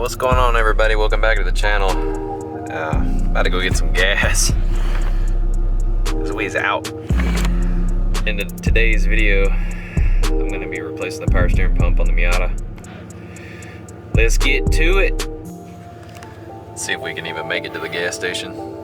What's going on, everybody? Welcome back to the channel. About to go get some gas. This we's out. In today's video, I'm going to be replacing the power steering pump on the Miata. Let's get to it. See if we can even make it to the gas station.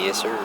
Yes, sir.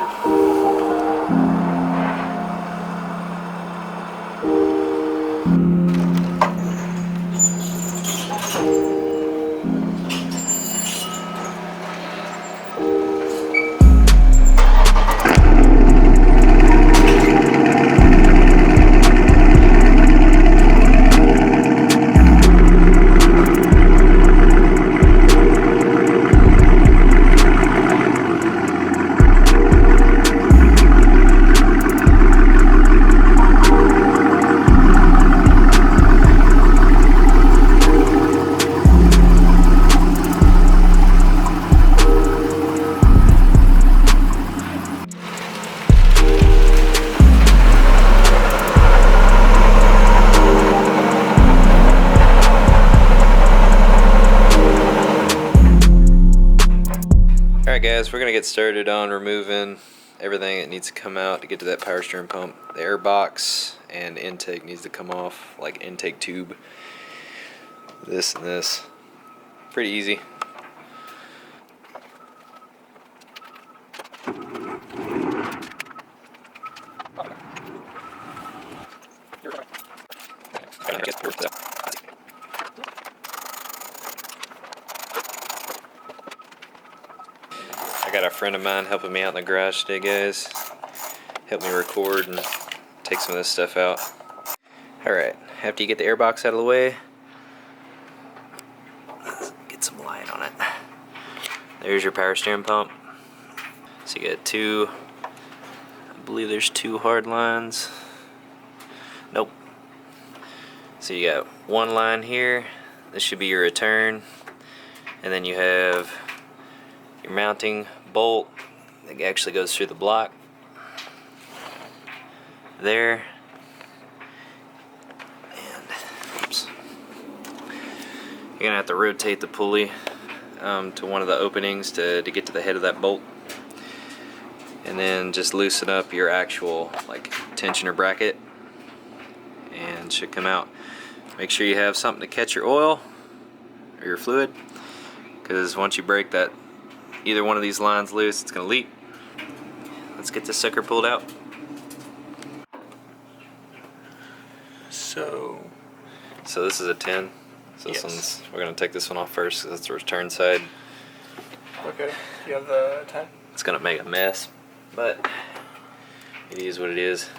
Alright guys, we're going to get started on removing everything that needs to come out to get to that power steering pump. The air box and intake needs to come off, like intake tube. This and this. Pretty easy. I got a friend of mine helping me out in the garage today, guys. Help me record and take some of this stuff out. Alright, after you get the air box out of the way, let's get some light on it. There's your power steering pump. So you got two, I believe there's two hard lines. Nope. So you got one line here. This should be your return. And then you have your mounting bolt that actually goes through the block there, and oops, you're gonna have to rotate the pulley to one of the openings to get to the head of that bolt, and then just loosen up your actual like tensioner bracket and it should come out. Make sure you have something to catch your oil or your fluid, because once you break that either one of these lines loose, it's going to leak. Let's get this sucker pulled out. So this is a 10. So this one's, we're going to take this one off first because it's the return side. Okay, you have the 10? It's going to make a mess, but it is what it is.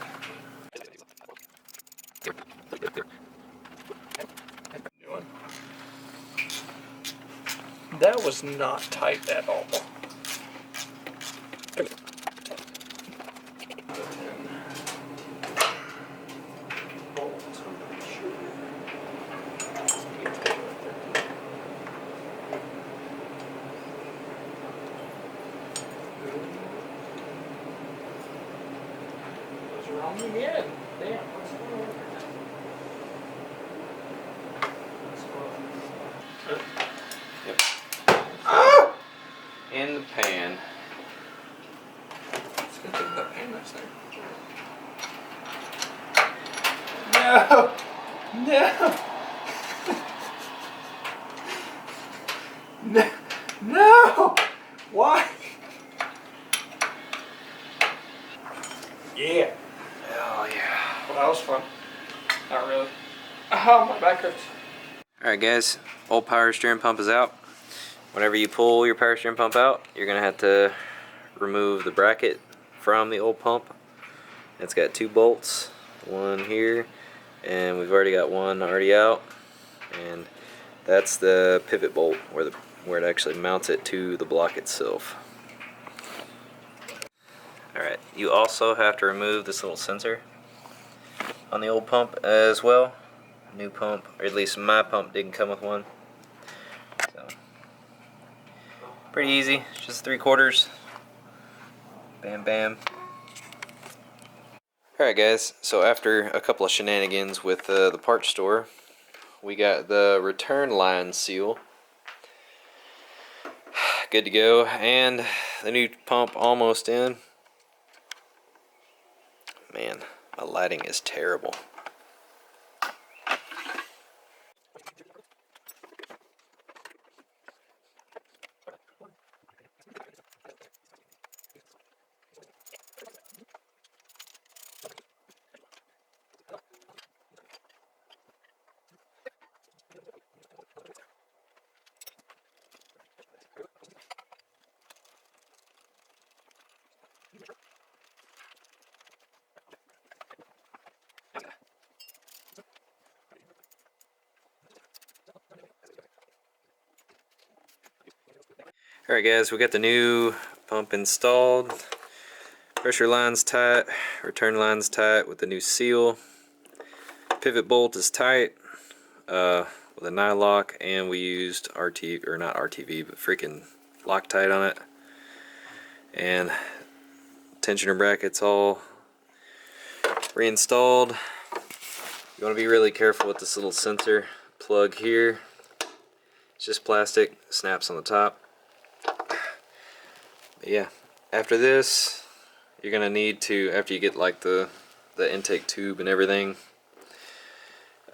That was not tight at all. Wrong again. Damn, what's going on? Yep. Ah! In the pan. It's good thing that pan that's there. No! No! No! No! Why? Yeah. Oh yeah. Well, that was fun. Not really. Oh, my back hurts. Alright guys, old power steering pump is out. Whenever you pull your power steering pump out, you're going to have to remove the bracket from the old pump. It's got 2 bolts, one here, and we've already got one already out. And that's the pivot bolt where it actually mounts it to the block itself. Alright, you also have to remove this little sensor on the old pump as well. New pump, or at least my pump didn't come with one. So, pretty easy, it's just 3/4. Bam bam. Alright guys, so after a couple of shenanigans with the parts store, we got the return line seal. Good to go, and the new pump almost in. Man, my lighting is terrible. Alright guys, we got the new pump installed. Pressure line's tight, return line's tight with the new seal. Pivot bolt is tight with a nylock, and we used not RTV, but freaking Loctite on it. And tensioner brackets all reinstalled. You want to be really careful with this little sensor plug here. It's just plastic, snaps on the top. But yeah, after this, you're gonna need to, after you get like the intake tube and everything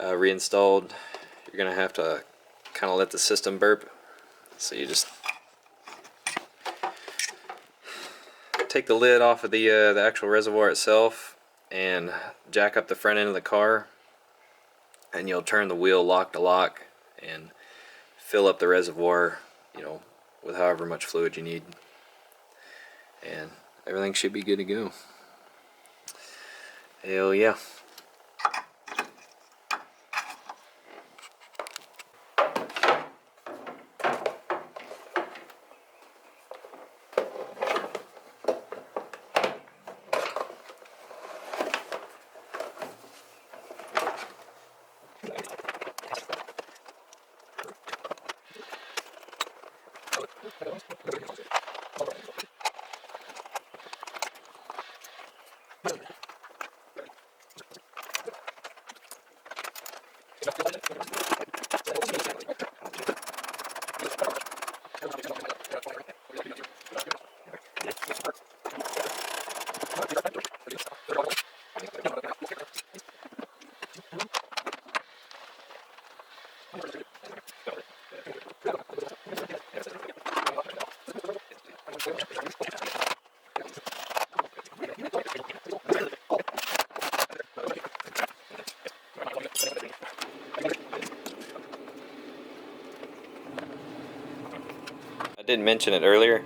reinstalled, you're gonna have to kind of let the system burp. So you just take the lid off of the actual reservoir itself and jack up the front end of the car, and you'll turn the wheel lock to lock and fill up the reservoir, you know, with however much fluid you need, and everything should be good to go. Hell yeah. I didn't mention it earlier,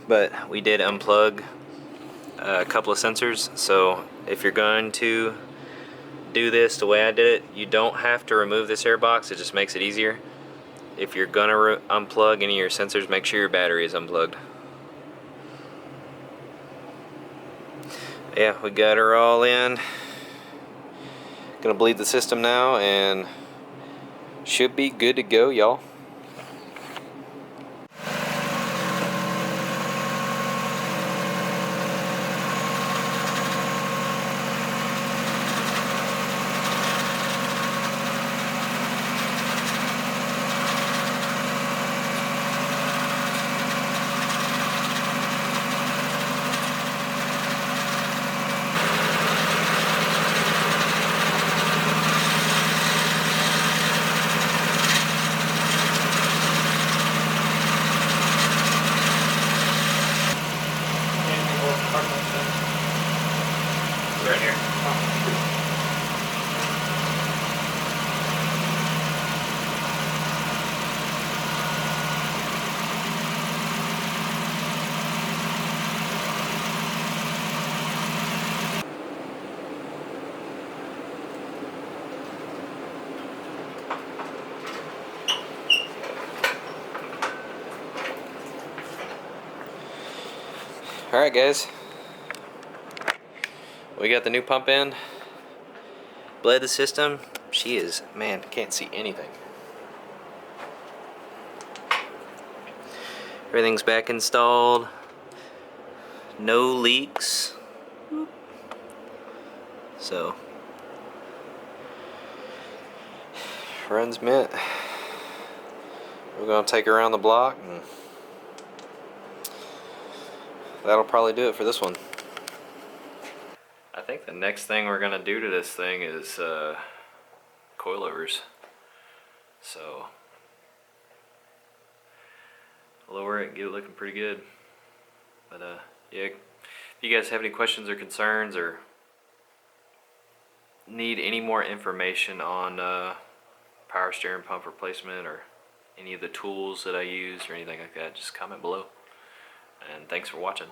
but we did unplug a couple of sensors. So if you're going to do this the way I did it, you don't have to remove this air box. It just makes it easier. if you're gonna unplug any of your sensors, make sure your battery is unplugged. Yeah, we got her all in. Gonna bleed the system now and should be good to go, y'all. Right here. Alright guys, we got the new pump in, bled the system. She is, man, can't see anything. Everything's back installed, no leaks. So, runs mint. We're gonna take her around the block and that'll probably do it for this one. I think the next thing we're gonna do to this thing is coilovers. So lower it and get it looking pretty good. But yeah, if you guys have any questions or concerns or need any more information on power steering pump replacement or any of the tools that I use or anything like that, just comment below. And thanks for watching.